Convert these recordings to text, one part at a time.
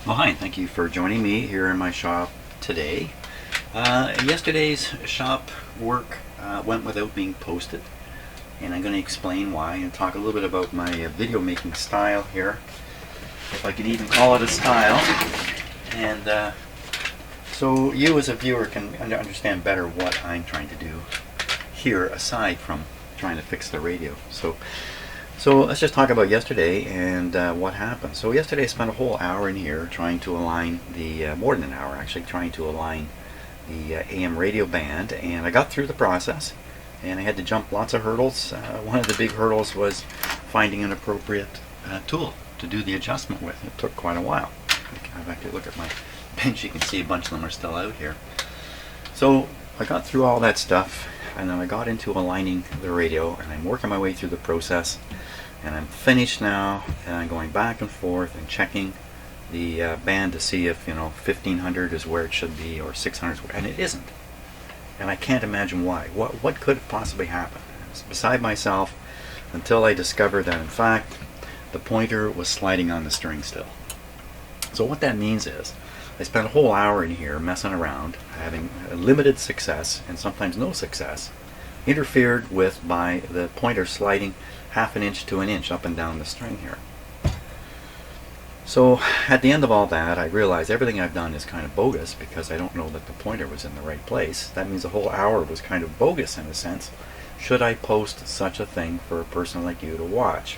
Well, hi, thank you for joining me here in my shop today. Yesterday's shop work went without being posted, and I'm going to explain why and talk a little bit about my video making style here, if I could even call it a style. And so you as a viewer can understand better what I'm trying to do here aside from trying to fix the radio. So let's just talk about yesterday and what happened. So yesterday I spent a whole hour in here trying to align the, more than an hour actually, trying to align the AM radio band, and I got through the process and I had to jump lots of hurdles. One of the big hurdles was finding an appropriate tool to do the adjustment with. It took quite a while. If I could look at my bench, you can see a bunch of them are still out here. So I got through all that stuff, and then I got into aligning the radio, and I'm working my way through the process, and I'm finished now, and I'm going back and forth and checking the band to see if 1500 is where it should be or 600 is where, and it isn't. And I can't imagine why. What could possibly happen? It's beside myself until I discovered that in fact the pointer was sliding on the string still. So what that means is I spent a whole hour in here messing around, having limited success and sometimes no success, interfered with by the pointer sliding half an inch to an inch up and down the string here. So at the end of all that, I realized everything I've done is kind of bogus because I don't know that the pointer was in the right place. That means the whole hour was kind of bogus in a sense. Should I post such a thing for a person like you to watch?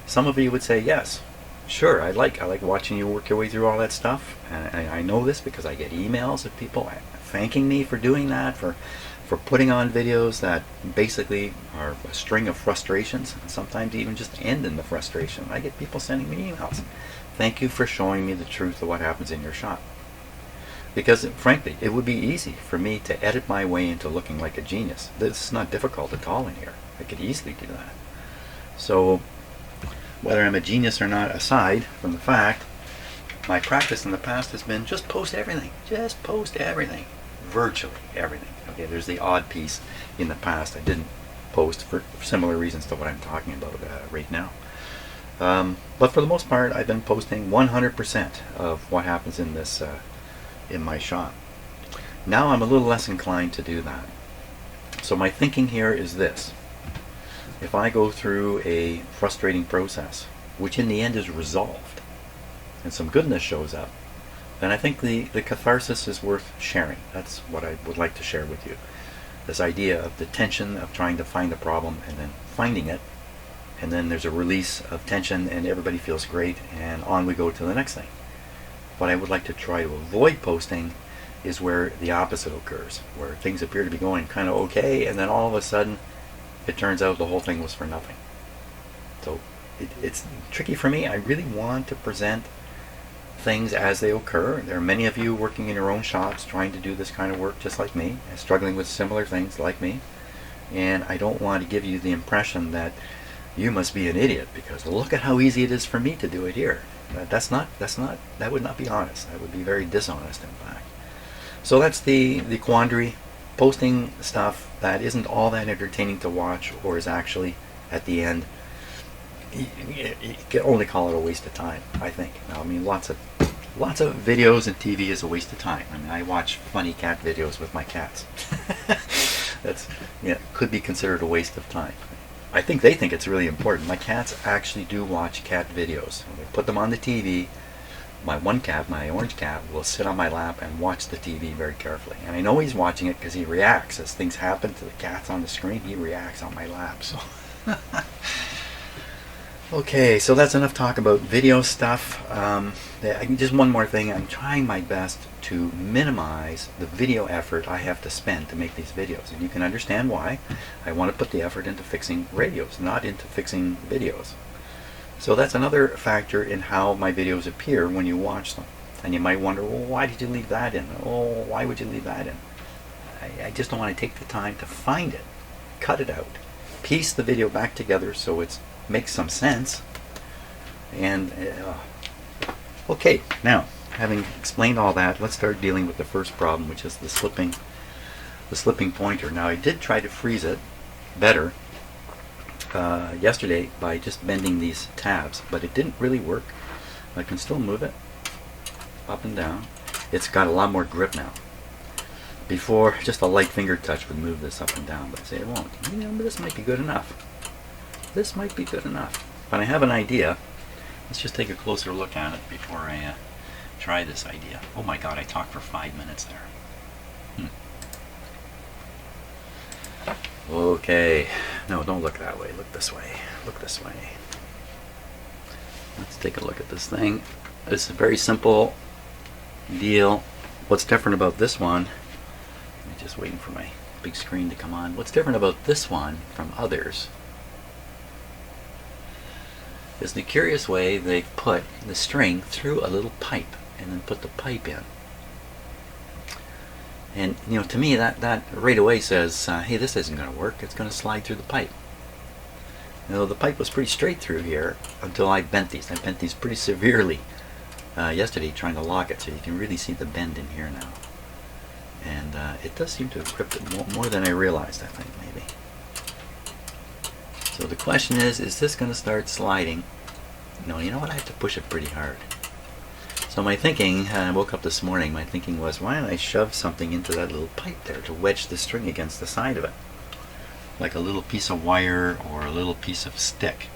Some of you would say yes. Sure, I like watching you work your way through all that stuff, and I know this because I get emails of people thanking me for doing that, for putting on videos that basically are a string of frustrations, and sometimes even just end in the frustration. I get people sending me emails. Thank you for showing me the truth of what happens in your shop. Because frankly, it would be easy for me to edit my way into looking like a genius. This is not difficult at all in here. I could easily do that. So whether I'm a genius or not aside from the fact, my practice in the past has been just post everything. Just post everything. Virtually everything. Okay, there's the odd piece in the past I didn't post for similar reasons to what I'm talking about right now. But for the most part, I've been posting 100% of what happens in this in my shop. Now I'm a little less inclined to do that. So my thinking here is this. If I go through a frustrating process, which in the end is resolved, and some goodness shows up, then I think the catharsis is worth sharing. That's what I would like to share with you. This idea of the tension of trying to find a problem and then finding it, and then there's a release of tension and everybody feels great, and on we go to the next thing. What I would like to try to avoid posting is where the opposite occurs, where things appear to be going kind of okay, and then all of a sudden it turns out the whole thing was for nothing. So it's tricky for me. I really want to present things as they occur. There are many of you working in your own shops trying to do this kind of work just like me, and struggling with similar things like me, and I don't want to give you the impression that you must be an idiot because look at how easy it is for me to do it here. That would not be honest. That would be very dishonest, in fact. So that's the quandary. Posting stuff that isn't all that entertaining to watch, or is actually at the end, you can only call it a waste of time, I think. Now, I mean, lots of videos and TV is a waste of time. I mean, I watch funny cat videos with my cats. That's could be considered a waste of time. I think they think it's really important. My cats actually do watch cat videos. When they put them on the TV, my one cat, my orange cat, will sit on my lap and watch the TV very carefully. And I know he's watching it because he reacts. As things happen to the cats on the screen, he reacts on my lap. So okay, so that's enough talk about video stuff. Just one more thing. I'm trying my best to minimize the video effort I have to spend to make these videos. And you can understand why. I want to put the effort into fixing radios, not into fixing videos. So that's another factor in how my videos appear when you watch them. And you might wonder, well, why did you leave that in? Oh, why would you leave that in? I just don't want to take the time to find it, cut it out, piece the video back together so it makes some sense. And okay, now having explained all that, let's start dealing with the first problem, which is the slipping pointer. Now I did try to freeze it better yesterday by just bending these tabs, but it didn't really work. I can still move it. up and down. It's got a lot more grip now. Before, just a light finger touch would move this up and down, but say it won't. You know, this might be good enough. This might be good enough. But I have an idea. Let's just take a closer look at it before I try this idea. Oh my god, I talked for 5 minutes there. Okay. No, don't look that way. Look this way. Look this way. Let's take a look at this thing. It's a very simple deal. What's different about this one, I'm just waiting for my big screen to come on. What's different about this one from others is the curious way they've put the string through a little pipe and then put the pipe in. And you know, to me that right away says, hey, this isn't going to work. It's going to slide through the pipe. You know, the pipe was pretty straight through here until I bent these. I bent these pretty severely yesterday trying to lock it, so you can really see the bend in here now. And it does seem to have gripped it more than I realized, I think, maybe. So the question is this going to start sliding? No, you know what? I have to push it pretty hard. So my thinking, I woke up this morning, my thinking was, why don't I shove something into that little pipe there to wedge the string against the side of it? Like a little piece of wire or a little piece of stick.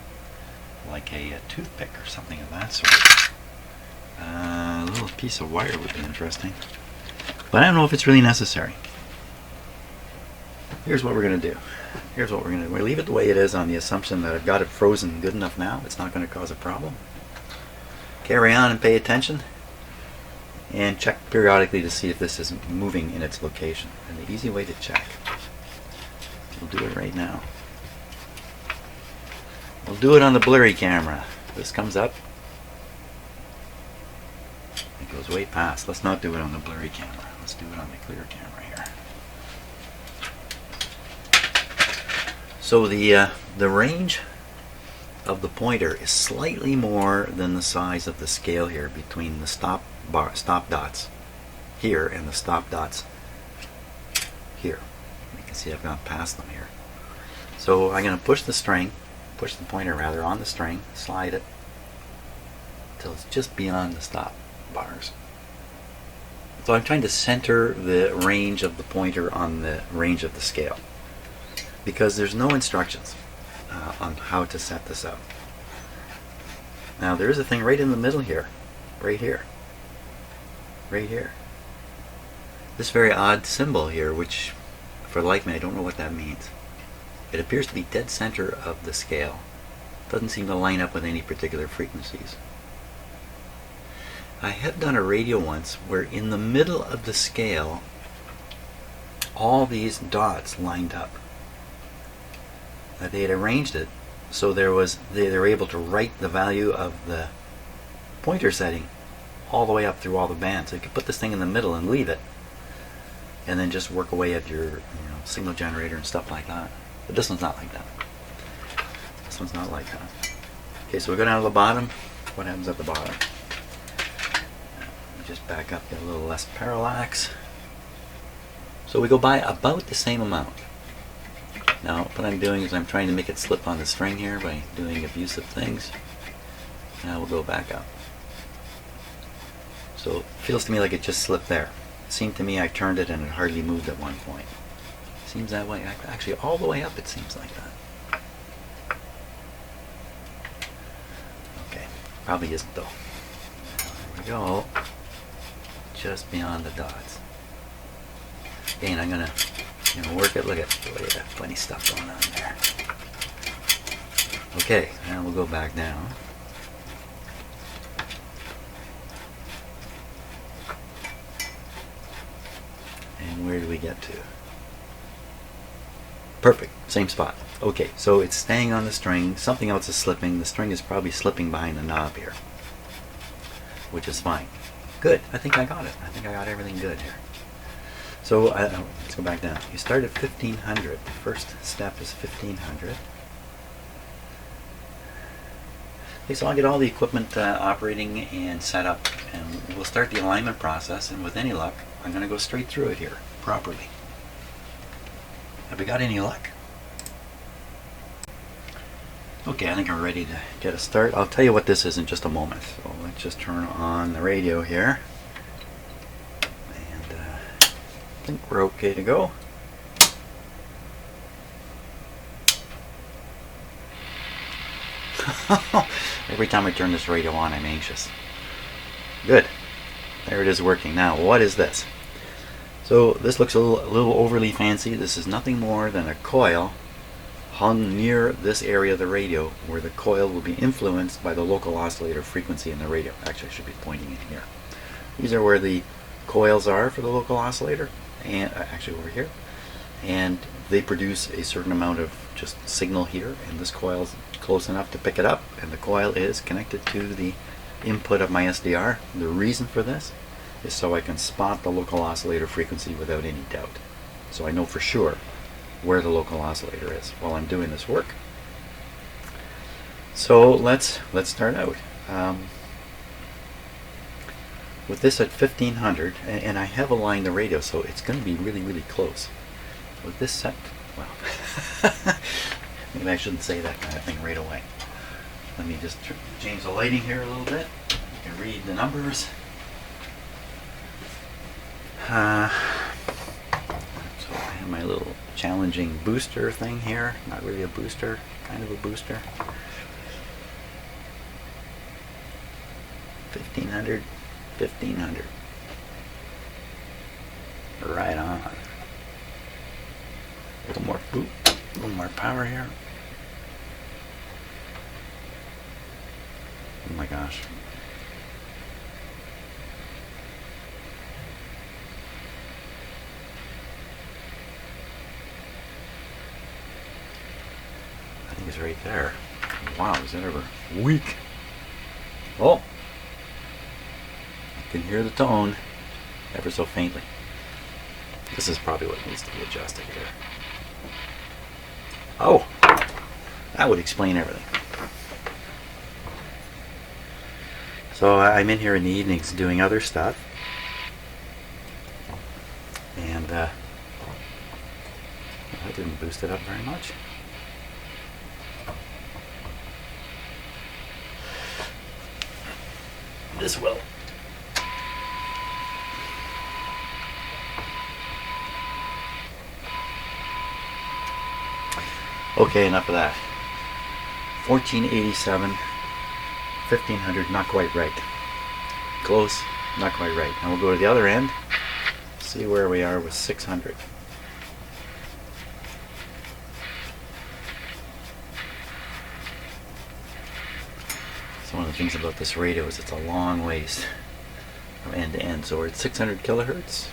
Like a toothpick or something of that sort. A little piece of wire would be interesting. But I don't know if it's really necessary. Here's what we're going to do. Here's what we're going to do. We'll leave it the way it is on the assumption that I've got it frozen good enough now. It's not going to cause a problem. Carry on and pay attention. And check periodically to see if this isn't moving in its location. And the easy way to check, we'll do it right now. We'll do it on the blurry camera. This comes up. It goes way past. Let's not do it on the blurry camera. Let's do it on the clear camera here. So the range of the pointer is slightly more than the size of the scale here between the stop dots here and the stop dots here. You can see I've gone past them here. So I'm going to push the pointer rather on the string, slide it until it's just beyond the stop bars. So I'm trying to center the range of the pointer on the range of the scale, because there's no instructions on how to set this up. Now there is a thing right in the middle here, right here. This very odd symbol here, which for the life of me I don't know what that means. It appears to be dead center of the scale. Doesn't seem to line up with any particular frequencies. I have done a radio once where in the middle of the scale all these dots lined up. They had arranged it so they were able to write the value of the pointer setting all the way up through all the bands. So you could put this thing in the middle and leave it, and then just work away at your signal generator and stuff like that. But this one's not like that. This one's not like that. Okay, so we go down to the bottom. What happens at the bottom? Just back up, get a little less parallax. So we go by about the same amount. Now what I'm doing is I'm trying to make it slip on the string here by doing abusive things. Now we'll go back up. So it feels to me like it just slipped there. It seemed to me I turned it and it hardly moved at one point. Seems that way. Actually all the way up it seems like that. Okay, probably isn't though. There we go. Just beyond the dots. Again, I'm gonna work it. Look at that, plenty stuff going on there. Okay, now we'll go back down. And where do we get to? Perfect, same spot. Okay, so it's staying on the string. Something else is slipping. The string is probably slipping behind the knob here, which is fine. Good, I think I got it. I think I got everything good here. So let's go back down. You start at 1500. The first step is 1500. Okay, so I'll get all the equipment operating and set up, and we'll start the alignment process, and with any luck, I'm going to go straight through it here, properly. Have we got any luck? Okay, I think I'm ready to get a start. I'll tell you what this is in just a moment. So let's just turn on the radio here. I think we're okay to go. Every time I turn this radio on, I'm anxious. Good. There it is working. Now, what is this? So this looks a little overly fancy. This is nothing more than a coil hung near this area of the radio, where the coil will be influenced by the local oscillator frequency in the radio. Actually, I should be pointing in here. These are where the coils are for the local oscillator, and actually over here, and they produce a certain amount of just signal here, and this coil is close enough to pick it up, and the coil is connected to the input of my SDR. The reason for this is so I can spot the local oscillator frequency without any doubt, so I know for sure where the local oscillator is while I'm doing this work. So let's start out with this at 1500, and I have aligned the radio so it's going to be really close. With this set, well, maybe I shouldn't say that kind of thing right away. Let me just change the lighting here a little bit. You can read the numbers. So I have my little challenging booster thing here. Not really a booster, kind of a booster. 1500, 1500. Right on. A little more boot, a little more power here. Oh my gosh. I think it's right there. Wow, is that ever weak? Oh! I can hear the tone ever so faintly. This is probably what needs to be adjusted here. Oh! That would explain everything. So I'm in here in the evenings doing other stuff, and I didn't boost it up very much. This will. Okay, enough of that. 1487, 1500, not quite right. Close, not quite right. Now we'll go to the other end, see where we are with 600. So one of the things about this radio is it's a long ways from end to end. So we're at 600 kilohertz.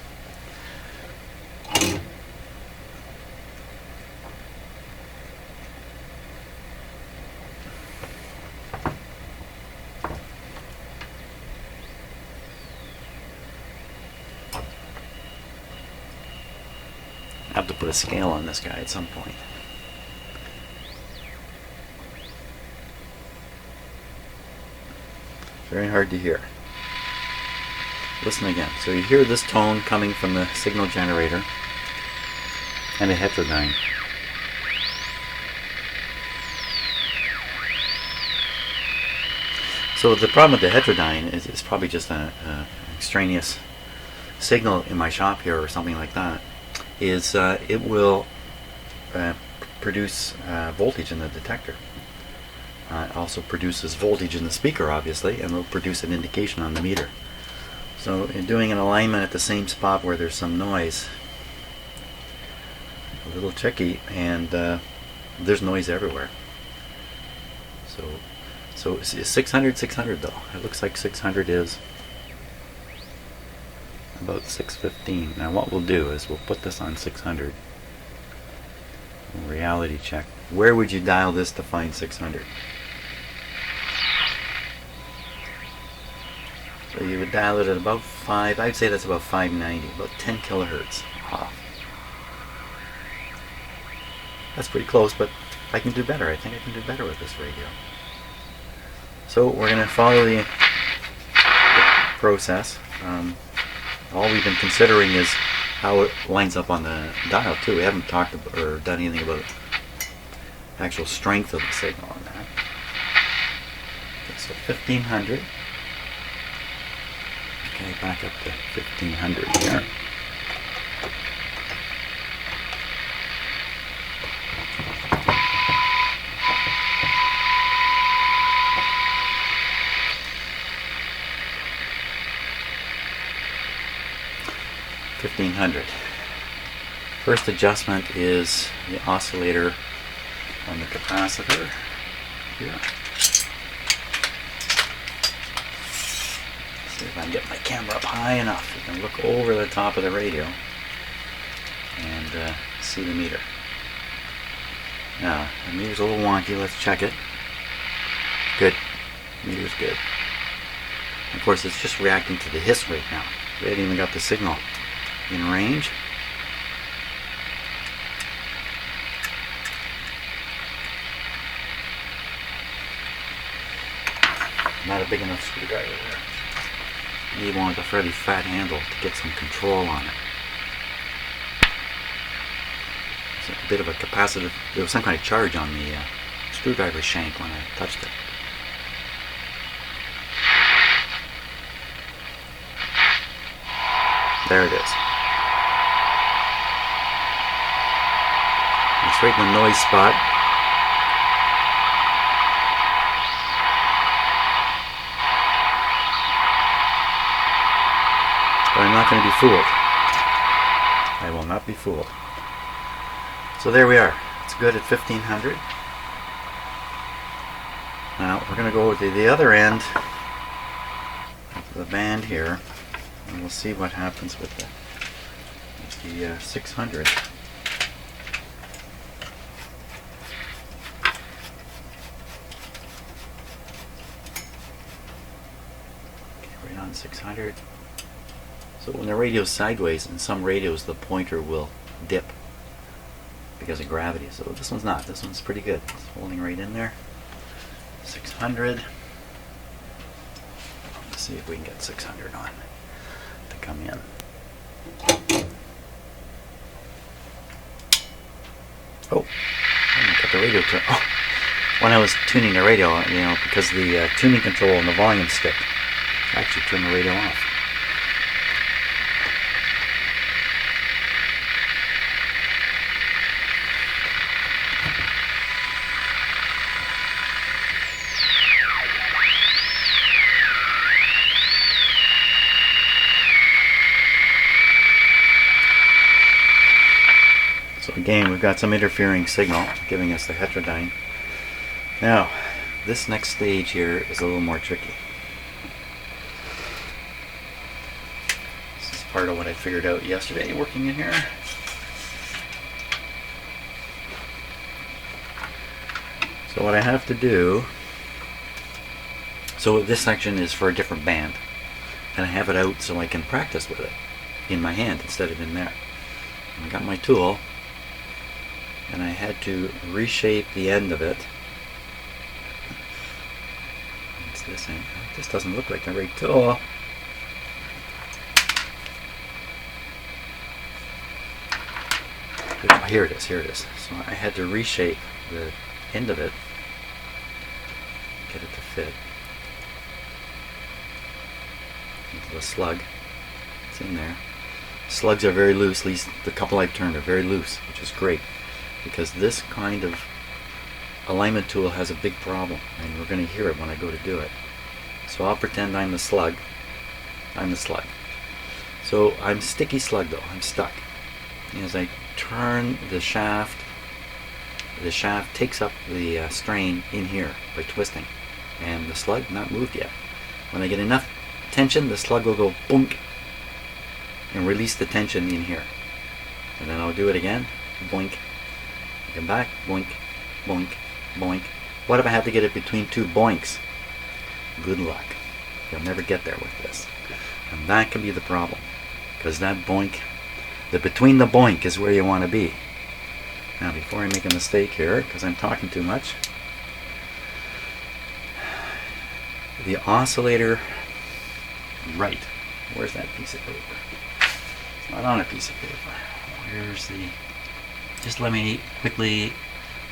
I have to put a scale on this guy at some point. Very hard to hear. Listen again. So you hear this tone coming from the signal generator and a heterodyne. So the problem with the heterodyne is it's probably just an extraneous signal in my shop here or something like that. Is it will produce voltage in the detector. It also produces voltage in the speaker, obviously, and will produce an indication on the meter. So in doing an alignment at the same spot where there's some noise, a little tricky, and there's noise everywhere. So 600, 600 though. It looks like 600 is about 615. Now what we'll do is we'll put this on 600. Reality check. Where would you dial this to find 600? So you would dial it at about 5, I'd say that's about 590, about 10 kilohertz off. That's pretty close, but I can do better. I think I can do better with this radio. So we're going to follow the process. All we've been considering is how it lines up on the dial too. We haven't talked about, or done anything about the actual strength of the signal on that. Okay, so 1500. Okay, back up to 1500 here. 1500. First adjustment is the oscillator on the capacitor here. See if I can get my camera up high enough. You can look over the top of the radio and see the meter. Now, the meter's a little wonky. Let's check it. Good. Meter's good. Of course, it's just reacting to the hiss rate now. We haven't even got the signal in range. Not a big enough screwdriver there. Need one with a fairly fat handle to get some control on it. It's a bit of a capacitive. There was some kind of charge on the screwdriver shank when I touched it. There it is. It's right in the noise spot. But I'm not going to be fooled. I will not be fooled. So there we are. It's good at 1500. Now we're going to go to the other end of the band here, and we'll see what happens with the 600. Okay, right on 600. So when the radio's sideways, in some radios the pointer will dip because of gravity. So this one's not. This one's pretty good. It's holding right in there. 600. Let's see if we can get 600 on to come in. Oh, I'm gonna cut the radio turn. Oh, when I was tuning the radio, because the tuning control and the volume stick, I actually turned the radio off. So again, we've got some interfering signal giving us the heterodyne. Now, this next stage here is a little more tricky. This is part of what I figured out yesterday working in here. So what I have to do, so this section is for a different band, and I have it out so I can practice with it in my hand instead of in there. And I got my tool, and I had to reshape the end of it. What's this end? This doesn't look like the right tool. Oh, here it is, here it is. So I had to reshape the end of it, get it to fit into the slug. It's in there. Slugs are very loose, at least the couple I've turned are very loose, which is great, because this kind of alignment tool has a big problem, and we're going to hear it when I go to do it. So I'll pretend I'm the slug. I'm the slug. So I'm sticky slug though, I'm stuck. As I turn the shaft takes up the strain in here by twisting, and the slug not moved yet. When I get enough tension, the slug will go boink and release the tension in here, and then I'll do it again, boink, come back, boink, boink, boink. What if I have to get it between two boinks? Good luck. You'll never get there with this, and that can be the problem, because that boink, the between the boink is where you want to be. Now before I make a mistake here, because I'm talking too much, the oscillator right, where's that piece of paper? It's not on a piece of paper. Where's the, just let me quickly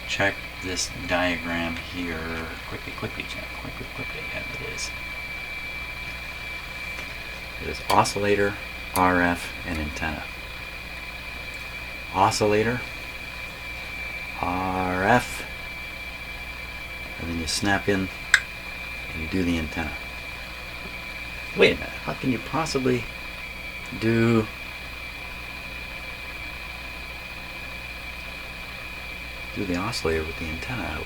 check this diagram here. Quickly check, quickly, yeah, it is. It is oscillator, RF, and antenna. Oscillator, RF, and then you snap in and you do the antenna. Wait a minute, how can you possibly do do the oscillator with the antenna out.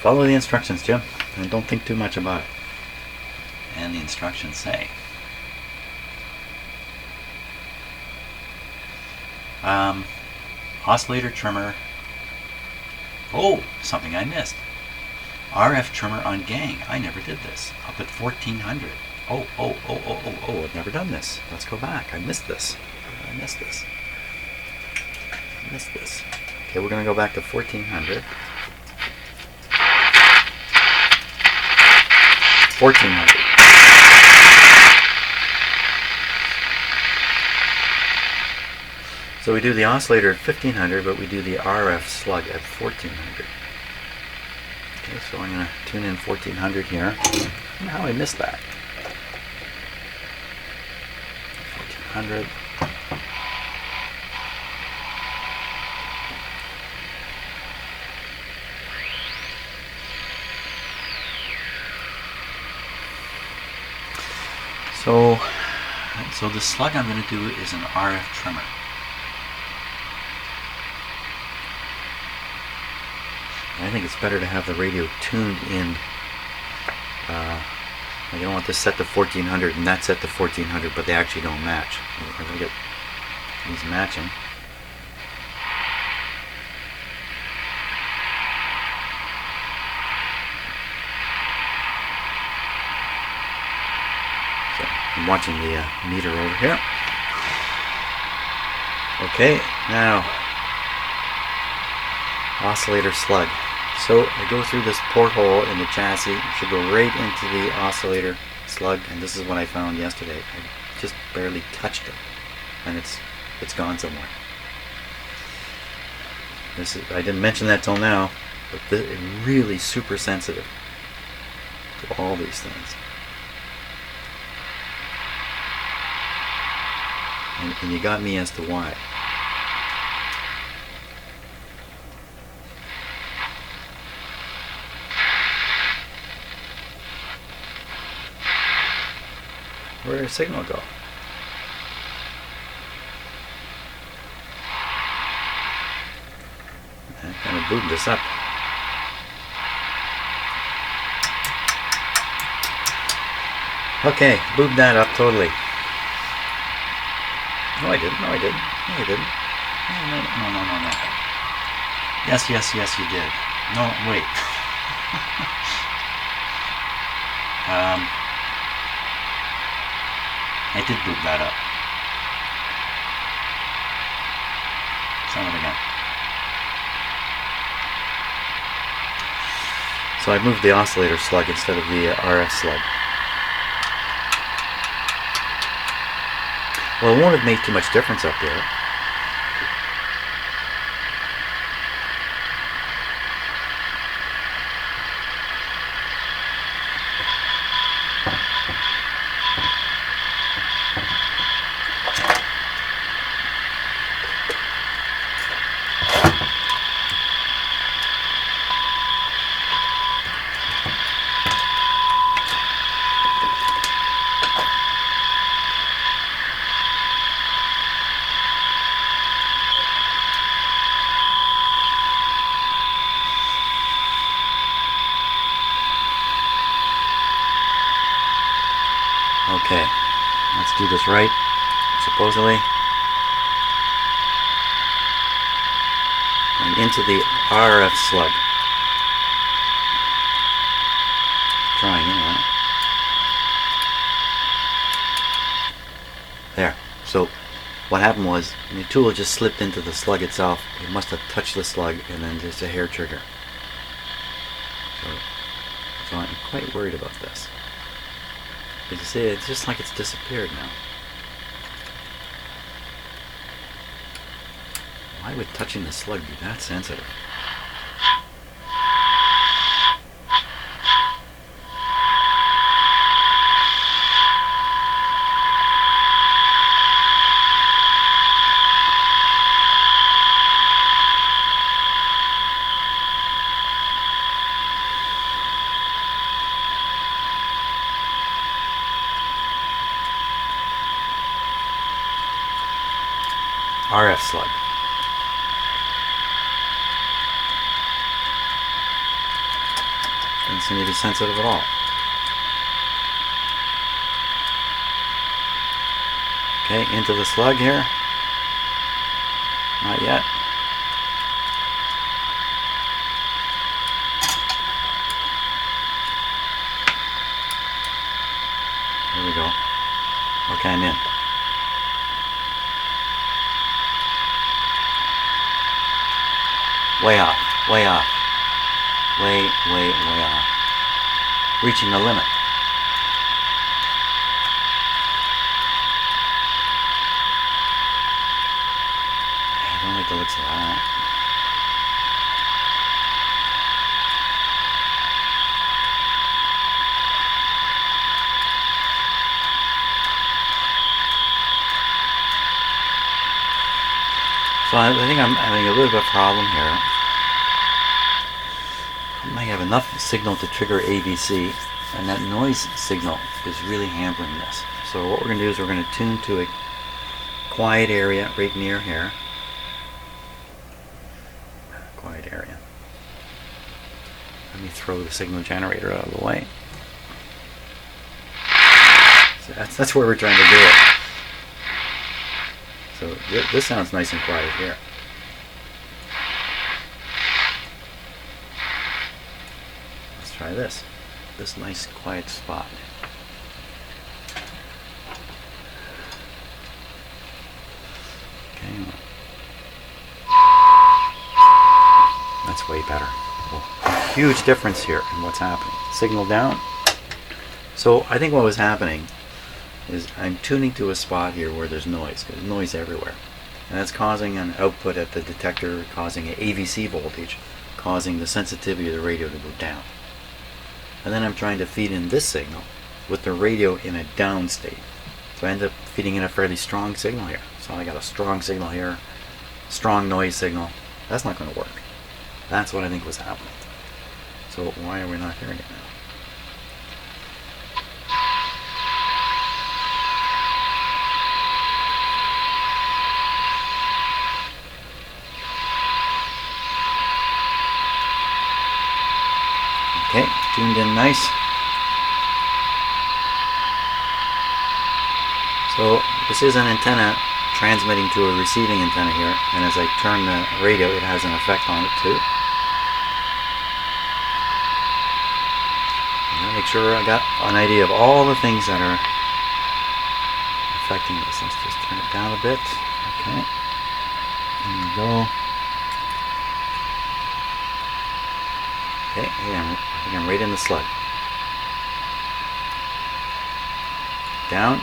Follow the instructions, Jim, and don't think too much about it. And the instructions say, oscillator trimmer. Oh, something I missed. RF trimmer on gang. I never did this. Up at 1400. Oh, I've never done this. Let's go back. I missed this. I missed this. Okay, we're going to go back to 1400. 1400. So we do the oscillator at 1500, but we do the RF slug at 1400. Okay, so I'm going to tune in 1400 here. I don't know how I missed that. 1400. So the slug I'm going to do is an RF trimmer. I think it's better to have the radio tuned in. I don't want this set to 1400 and that set to 1400, but they actually don't match. I'm going to get these matching. So I'm watching the meter over here. Okay, now oscillator slug. So I go through this porthole in the chassis. It should go right into the oscillator slug, and this is what I found yesterday. I just barely touched it, and it's gone somewhere. I didn't mention that till now, but it's really super sensitive to all these things. And you got me as to why. Where did the signal go? I kind of boomed this up. Okay, boomed that up totally. No, I didn't. No, I didn't. No, I didn't. No. Yes, you did. No, wait. I did boot that up. Sound it again. So I moved the oscillator slug instead of the RF slug. Well, it won't have made too much difference up there. Okay, let's do this right, supposedly. And into the RF slug. Trying anyway. There. So what happened was the tool just slipped into the slug itself. It must have touched the slug and then just a hair trigger. So I'm quite worried about this. You see, it's just like it's disappeared now. Why would touching the slug be that sensitive? RF slug. Doesn't seem to be sensitive at all. Okay, into the slug here. Not yet. There we go. Okay, I'm in. Way off, way off. Way off. Reaching the limit. I don't like the looks of that. So I think I'm having a little bit of a problem here. I might have enough signal to trigger AVC, and that noise signal is really hampering this. So what we're going to do is we're going to tune to a quiet area right near here. Quiet area. Let me throw the signal generator out of the way. So that's where we're trying to do it. So this sounds nice and quiet here. Let's try this nice quiet spot. Okay. That's way better. Well, huge difference here in what's happening. Signal down. So I think what was happening is I'm tuning to a spot here where there's noise. There's noise everywhere. And that's causing an output at the detector, causing an AVC voltage, causing the sensitivity of the radio to go down. And then I'm trying to feed in this signal with the radio in a down state. So I end up feeding in a fairly strong signal here. So I got a strong signal here, strong noise signal. That's not going to work. That's what I think was happening. So why are we not hearing it now? Okay, tuned in nice. So this is an antenna transmitting to a receiving antenna here, and as I turn the radio, it has an effect on it too. I'm gonna make sure I got an idea of all the things that are affecting this. Let's just turn it down a bit. Okay, there we go. Okay, I think I'm right in the slug. Down.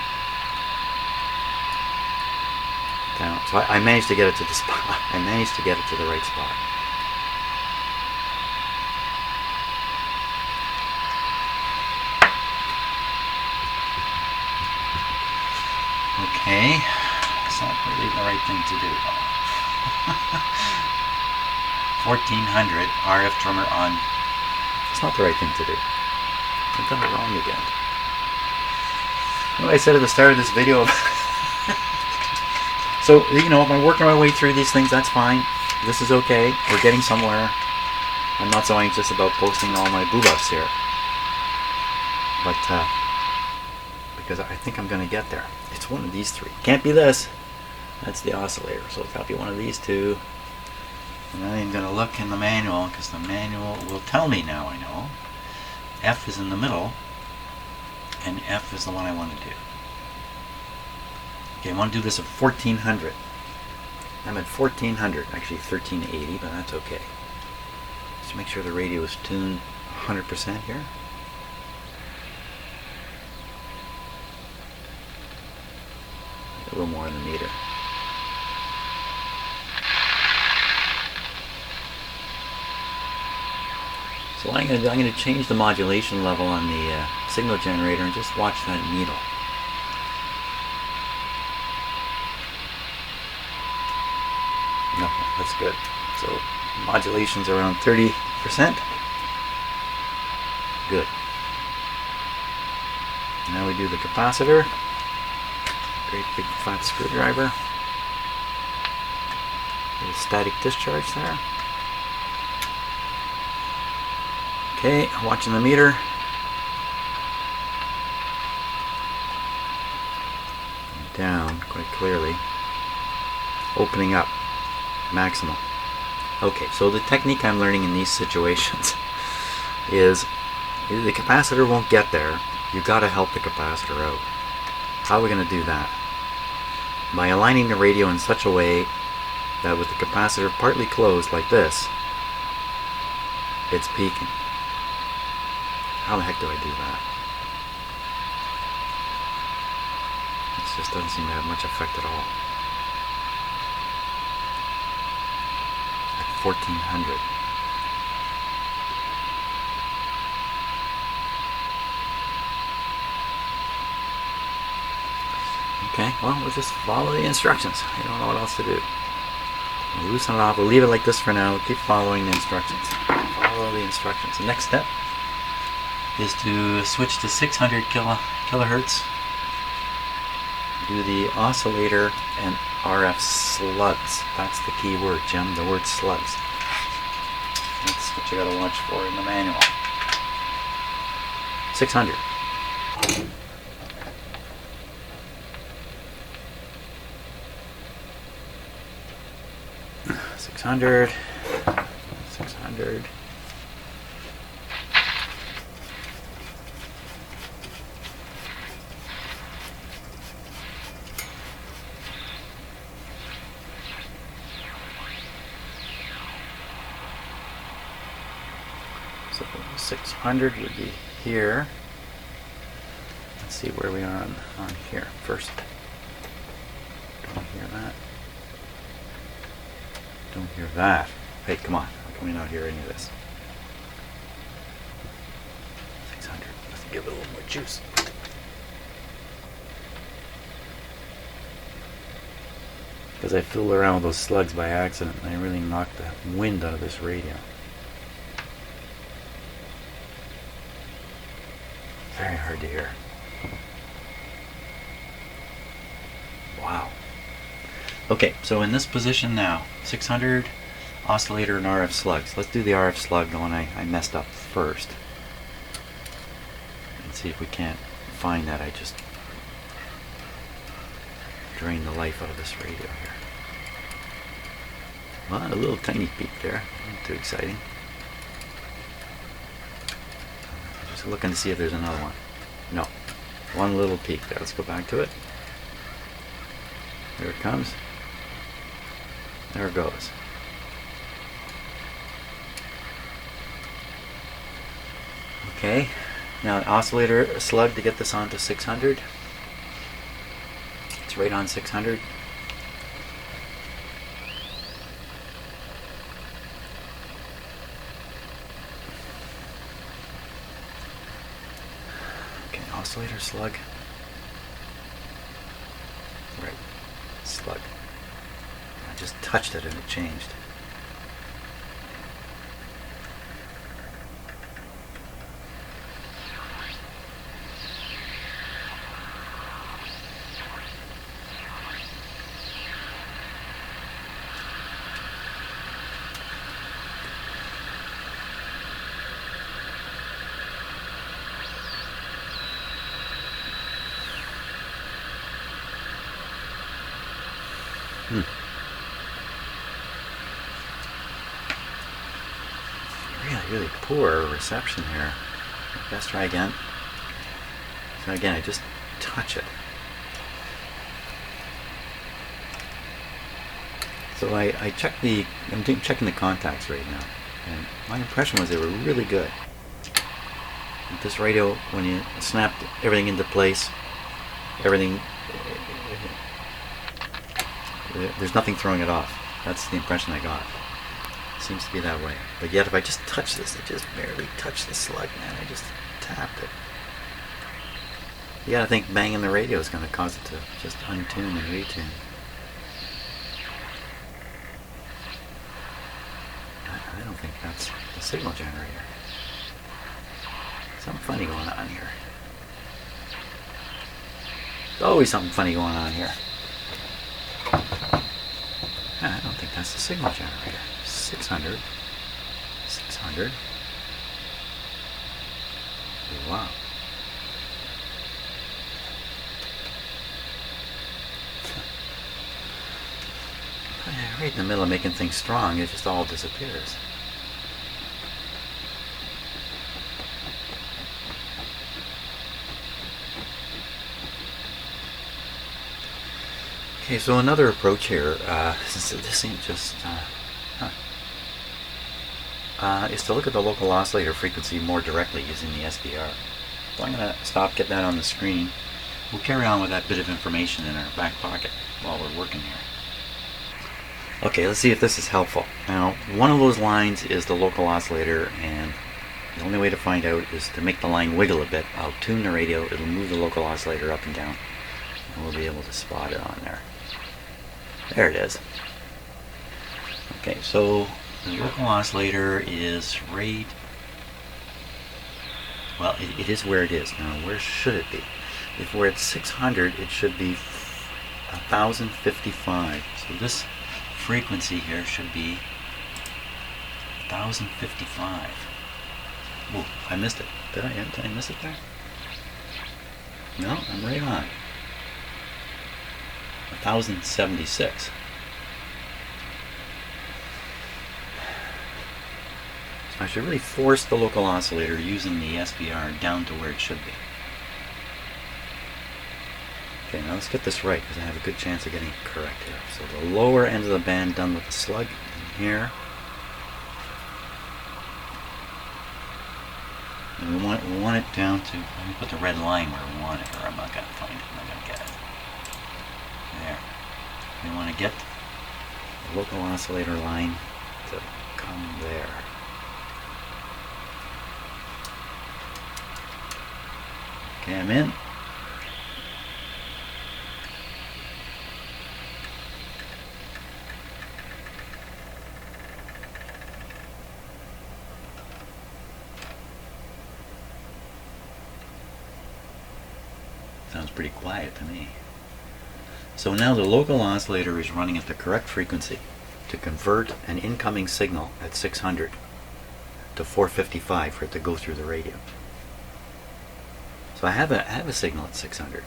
Down. So I managed to get it to the spot. I managed to get it to the right spot. Okay. It's not really the right thing to do. 1400 RF trimmer on. It's not the right thing to do. I've done it wrong again. What I said at the start of this video. So, you know, if I'm working my way through these things, that's fine. This is okay. We're getting somewhere. I'm not so anxious about posting all my bluffs here. But, because I think I'm going to get there. It's one of these three. Can't be this. That's the oscillator. So it's got to be one of these two. And I'm going to look in the manual, because the manual will tell me now, I know. F is in the middle, and F is the one I want to do. Okay, I want to do this at 1400. I'm at 1400, actually 1380, but that's okay. Just make sure the radio is tuned 100% here. A little more in the meter. So what I'm going to change the modulation level on the signal generator and just watch that needle. No, that's good. So modulation's around 30%. Good. Now we do the capacitor. Great big fat screwdriver. A static discharge there. Okay, watching the meter. Down quite clearly. Opening up. Maximum. Okay, so the technique I'm learning in these situations is the capacitor won't get there. You've got to help the capacitor out. How are we going to do that? By aligning the radio in such a way that with the capacitor partly closed like this, it's peaking. How the heck do I do that? It just doesn't seem to have much effect at all. At 1400. Okay, well, we'll just follow the instructions. I don't know what else to do. We'll loosen it off. We'll leave it like this for now. We'll keep following the instructions. Follow the instructions. The next step is to switch to 600 kilohertz. Do the oscillator and RF slugs. That's the key word, Jim. The word slugs. That's what you got to watch for in the manual. 600. 600. 600. So 600 would be here. Let's see where we are on here first. Don't hear that. Don't hear that. Hey, come on. How can we not hear any of this? 600. Let's give it a little more juice. Because I fooled around with those slugs by accident and I really knocked the wind out of this radio. Very hard to hear. Wow. Okay, so in this position now, 600 oscillator and RF slugs. Let's do the RF slug, the one I messed up first. And see if we can't find that. I just drained the life out of this radio here. Well, a little tiny peak there. Not too exciting. Just looking to see if there's another one. No. One little peak there. Let's go back to it. There it comes. There it goes. Okay, now an oscillator slug to get this onto 600. It's right on 600. Okay, oscillator slug. Right, slug. I just touched it and it changed. Really poor reception here. Let's try again. So again, I just touch it. So I checked I'm checking the contacts right now, and my impression was they were really good. With this radio, when you snapped everything into place, everything, there's nothing throwing it off. That's the impression I got. Seems to be that way. But yet if I just touch this, I just barely touch the slug, man. I just tapped it. You gotta think banging the radio is gonna cause it to just untune and retune. I don't think that's the signal generator. Something funny going on here. There's always something funny going on here. I don't think that's the signal generator. 600. 600. wow. Right in the middle of making things strong, it just all disappears. Okay, so another approach here, since this ain't just, is to look at the local oscillator frequency more directly using the SBR. So I'm going to stop, get that on the screen. We'll carry on with that bit of information in our back pocket while we're working here. Okay, let's see if this is helpful. Now, one of those lines is the local oscillator, and the only way to find out is to make the line wiggle a bit. I'll tune the radio, it'll move the local oscillator up and down, and we'll be able to spot it on there. There it is. Okay, so the local oscillator is right, well, it is where it is. Now, where should it be? If we're at 600, it should be 1055. So this frequency here should be 1055. Oh, I missed it. Did I miss it there? No, I'm right on. 1076. So I should really force the local oscillator using the SBR down to where it should be. Okay, now let's get this right, because I have a good chance of getting it correct here. So the lower end of the band done with the slug in here. And we want it down to, let me put the red line where we want it, or I'm not going to find it, I'm not going to get it. There. We want to get the local oscillator line to come there. Okay, I'm in. Sounds pretty quiet to me. So now the local oscillator is running at the correct frequency to convert an incoming signal at 600 to 455 for it to go through the radio. So I have a signal at 600.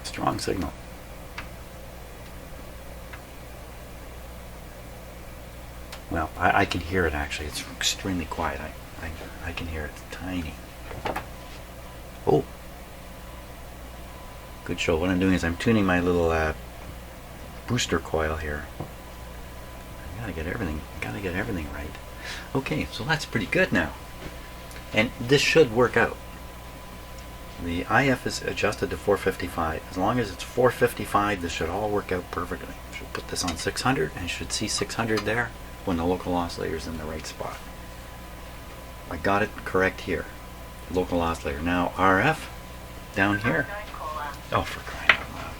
Strong signal. Well, I can hear it actually. It's extremely quiet. I can hear it. It's tiny. Oh, good show. What I'm doing is I'm tuning my little booster coil here. I gotta get everything right. Okay, so that's pretty good now, and this should work out. The IF is adjusted to 455. As long as it's 455, this should all work out perfectly. Should put this on 600, and you should see 600 there when the local oscillator is in the right spot. I got it correct here. Local oscillator. Now RF down here. Oh, for crying out loud.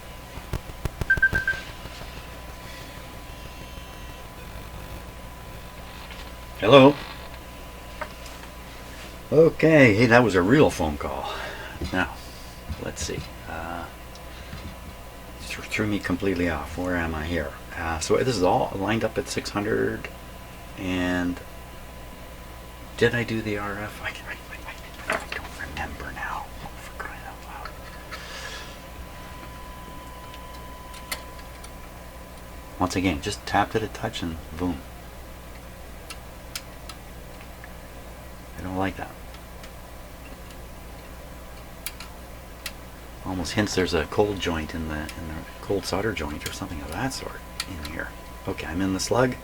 Hello. Okay, hey, that was a real phone call. Now, let's see. Threw me completely off. Where am I here? So this is all lined up at 600, and did I do the RF? I don't remember now. Oh, for crying out loud. Once again, just tapped it a touch and boom. I don't like that. Almost hints there's a cold joint in the cold solder joint or something of that sort in here. Okay, I'm in the slug.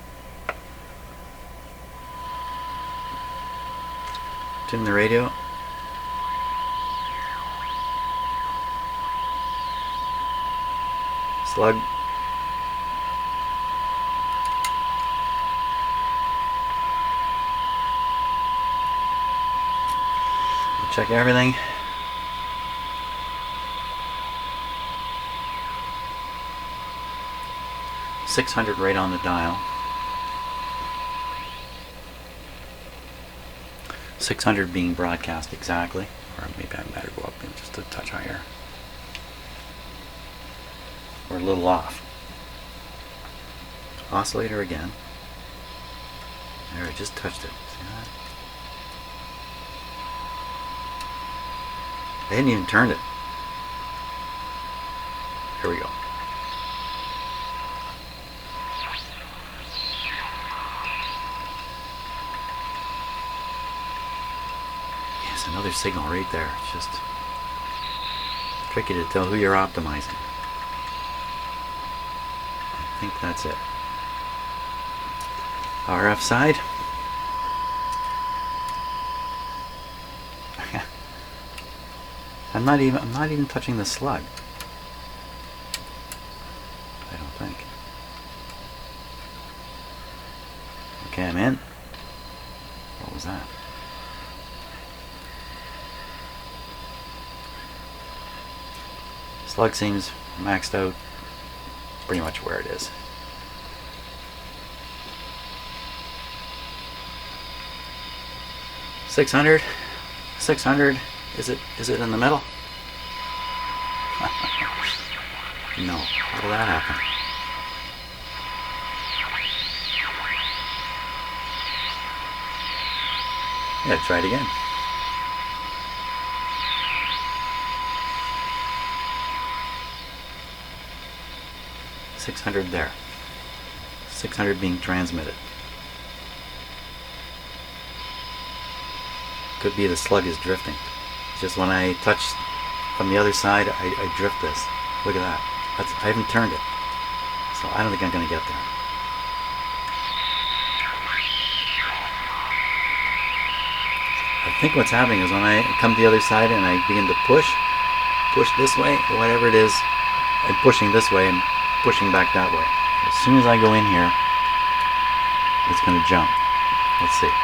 Tune the radio. Slug. Check everything. .600 right on the dial. 600 being broadcast exactly, or maybe I better go up just a touch higher. We're a little off. Oscillator again. There, I just touched it. See that? I hadn't even turned it. Here we go. Yes, another signal right there. It's just tricky to tell who you're optimizing. I think that's it. RF side. I'm not even touching the slug. I don't think. Okay, I'm in. What was that? Slug seems maxed out pretty much where it is. $600. Is it in the middle? No. How did that happen? Yeah, try it again. $600 there. 600 being transmitted. Could be the slug is drifting. It's just when I touch from the other side, I drift this. Look at that. I haven't turned it. So I don't think I'm going to get there. I think what's happening is when I come to the other side and I begin to push this way, whatever it is, I'm pushing this way and pushing back that way. As soon as I go in here, it's going to jump. Let's see.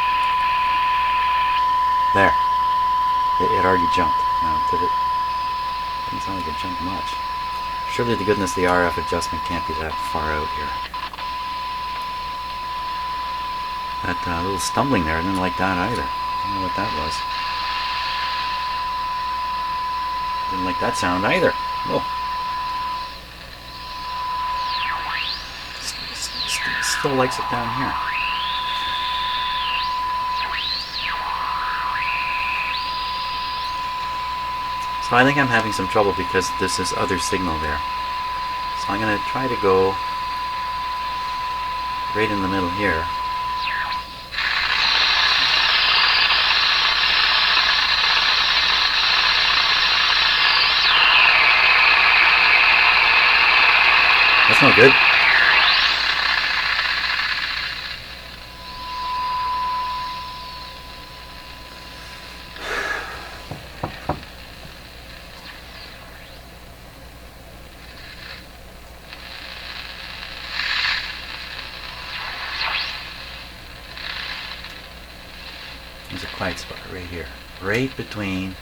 There. It already jumped. Now, did it? Doesn't sound like it jumped much. Surely to goodness the RF adjustment can't be that far out here. That little stumbling there, I didn't like that either. I don't know what that was. Didn't like that sound either. Oh. Still likes it down here. So I think I'm having some trouble because there's this other signal there. So I'm going to try to go right in the middle here. That's not good. There's a quiet spot right here, right between,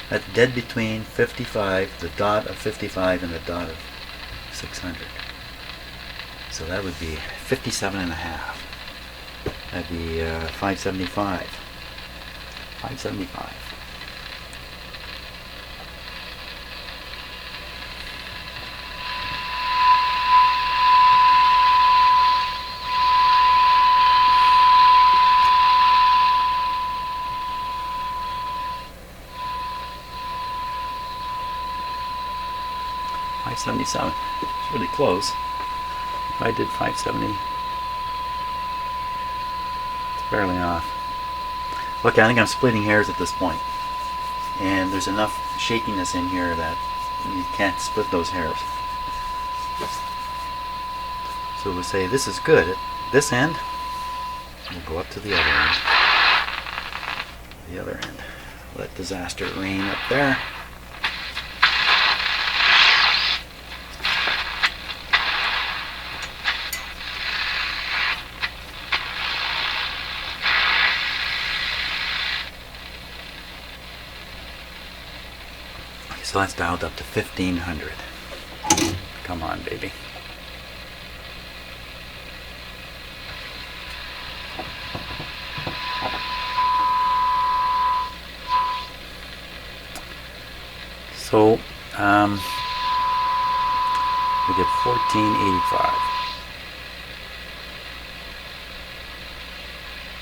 that's dead between 55, the dot of 55 and the dot of 600. So that would be 57 and a half. That'd be 575. 575. $577. It's really close. If I did 570, it's barely off. Okay, I think I'm splitting hairs at this point. And there's enough shakiness in here that you can't split those hairs. So we'll say this is good at this end. We'll go up to the other end. The other end. Let disaster reign up there. So that's dialed up to 1500. Come on, baby. So we get 1485.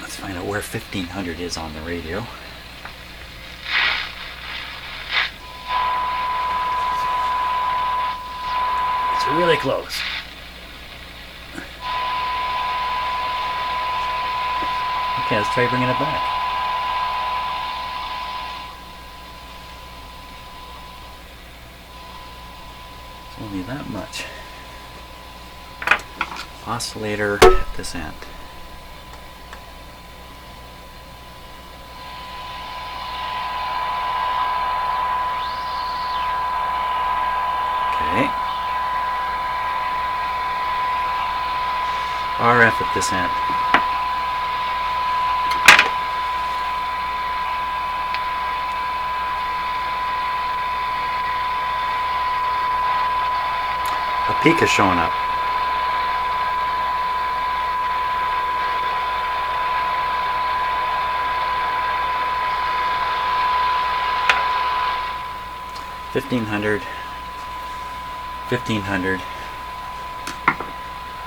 Let's find out where 1500 is on the radio. It's really close. Okay, let's try bringing it back. It's only that much. Oscillator at this end. Okay. RF at this end. A peak is showing up. $1,500.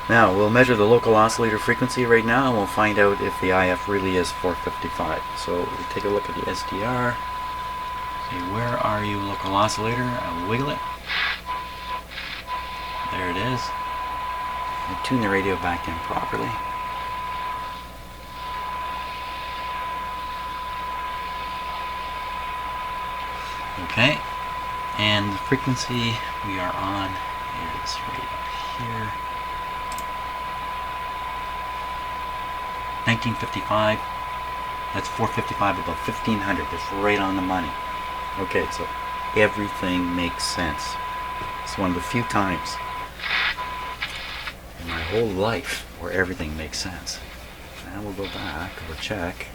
Now we'll measure the local oscillator frequency right now, and we'll find out if the IF really is 455. So we take a look at the SDR. Say, where are you, local oscillator? I'll wiggle it. There it is. And tune the radio back in properly. Okay. And the frequency we are on is right up here. 1955. That's 455 above 1500. That's right on the money. Okay, so everything makes sense. It's one of the few times in my whole life where everything makes sense. Now we'll go back, we'll check.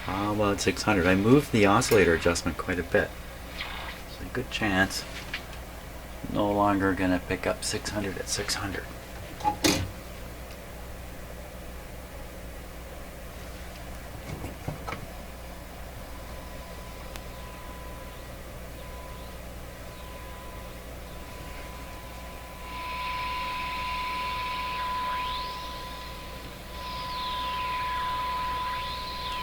Well, it's 600. I moved the oscillator adjustment quite a bit. So a good chance no longer going to pick up 600 at 600.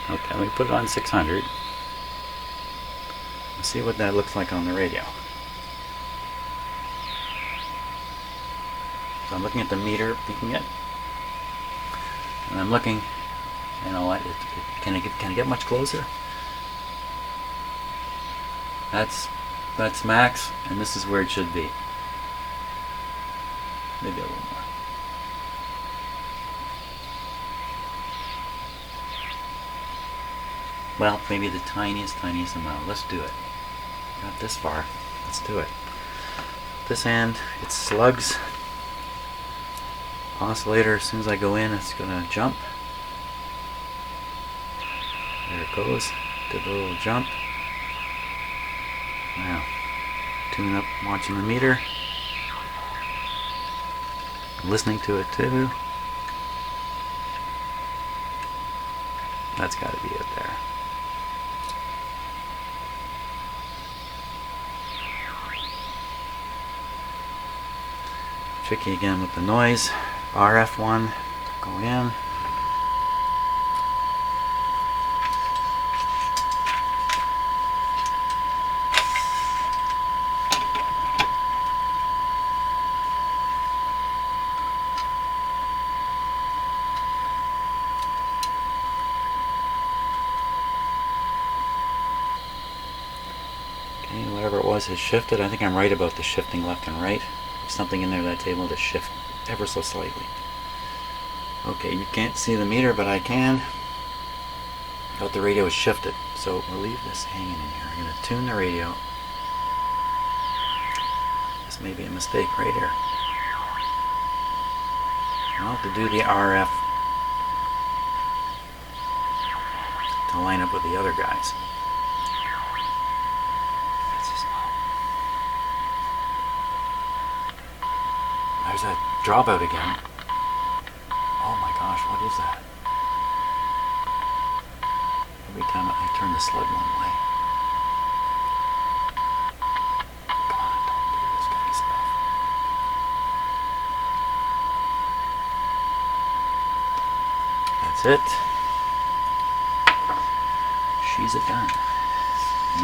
Okay, let me put it on 600. Let's see what that looks like on the radio. So I'm looking at the meter, peeking it, and I'm looking. You know what? Can I get much closer? That's max, and this is where it should be. Maybe a little more. Well, maybe the tiniest amount. Let's do it. Got this far. Let's do it. This end, it's slugs. Oscillator, as soon as I go in, it's going to jump. There it goes. Did a little jump. Now, tune up, watching the meter. Listening to it too. That's got to be it there. Tricky again with the noise. RF one, go in. Okay, whatever it was has shifted. I think I'm right about the shifting left and right. Something in there that's able to shift ever so slightly. Okay, you can't see the meter, but I can. But the radio is shifted, so we'll leave this hanging in here. I'm going to tune the radio. This may be a mistake right here. I'll have to do the RF to line up with the other guys. There's that dropout again. Oh my gosh, what is that? Every time I turn the slug one way. Come on, don't do this kind of stuff. That's it. she's a done.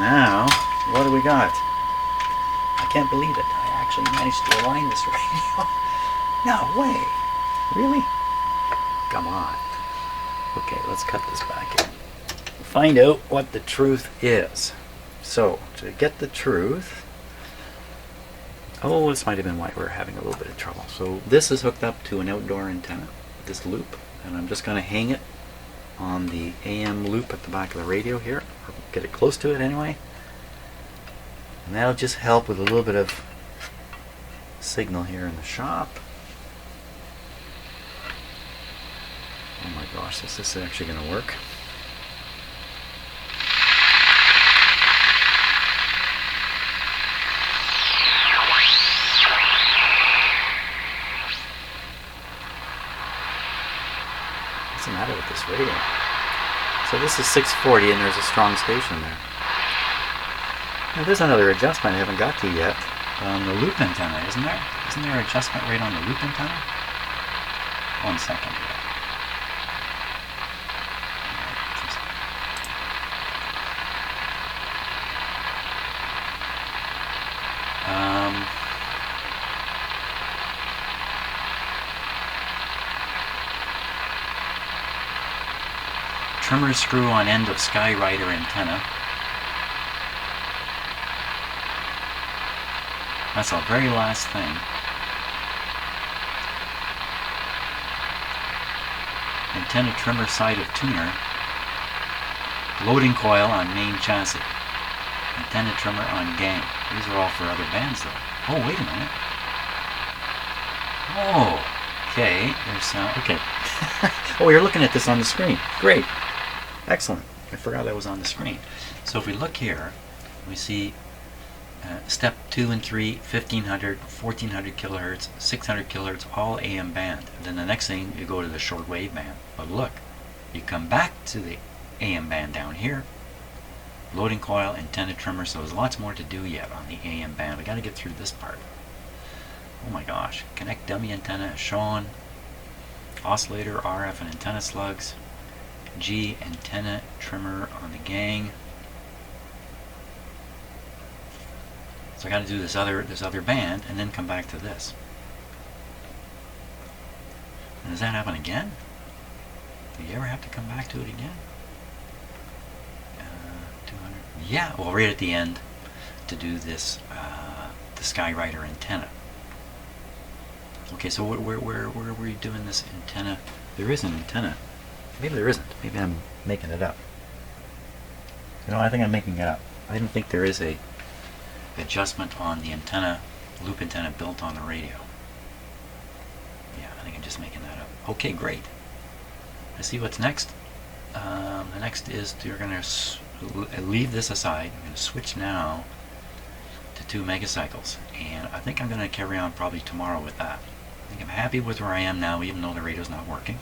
Now, what do we got? I can't believe it. I actually managed to align this radio. No way. Really? Come on. Okay, let's cut this back in. Find out what the truth is. So, to get the truth... Oh, this might have been why we're having a little bit of trouble. So, this is hooked up to an outdoor antenna, this loop, and I'm just going to hang it on the AM loop at the back of the radio here, or get it close to it anyway. And that'll just help with a little bit of signal here in the shop. Oh my gosh, is this actually going to work? What's the matter with this radio? So this is 640 and there's a strong station there. Now there's another adjustment I haven't got to yet on the loop antenna, isn't there? Isn't there an adjustment right on the loop antenna? 1 second here. Trimmer screw on end of Skyrider antenna. That's the very last thing. Antenna trimmer side of tuner. Loading coil on main chassis. Antenna trimmer on gang. These are all for other bands though. Oh, wait a minute. Oh, okay. There's sound. Okay. Oh, you're looking at this on the screen. Great. Excellent. I forgot that was on the screen. So if we look here, we see step 2 and 3, 1500, 1400 kilohertz, 600 kilohertz, all AM band. And then the next thing, you go to the shortwave band. But look, you come back to the AM band down here, loading coil, antenna trimmer, so there's lots more to do yet on the AM band. We got to get through this part. Oh my gosh. Connect dummy antenna as shown. Oscillator, RF, and antenna slugs. G, antenna trimmer on the gang. So I got to do this other band and then come back to this. And does that happen again? Do you ever have to come back to it again? 200. Yeah, well, right at the end to do this, the Skyrider antenna. Okay, so where are we doing this antenna? There is an antenna. Maybe there isn't. Maybe I'm making it up. You know, I think I'm making it up. I don't think there is a adjustment on the antenna, loop antenna built on the radio. Yeah, I think I'm just making that up. Okay, great. Let's see what's next. The next is you're going to leave this aside. I'm going to switch now to 2 megacycles, and I think I'm going to carry on probably tomorrow with that. I think I'm happy with where I am now, even though the radio's not working.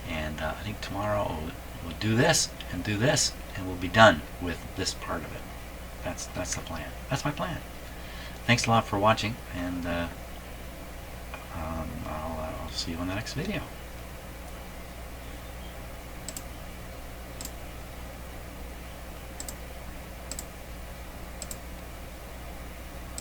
And I think tomorrow we'll do this, and we'll be done with this part of it. That's the plan. That's my plan. Thanks a lot for watching, and I'll see you in the next video.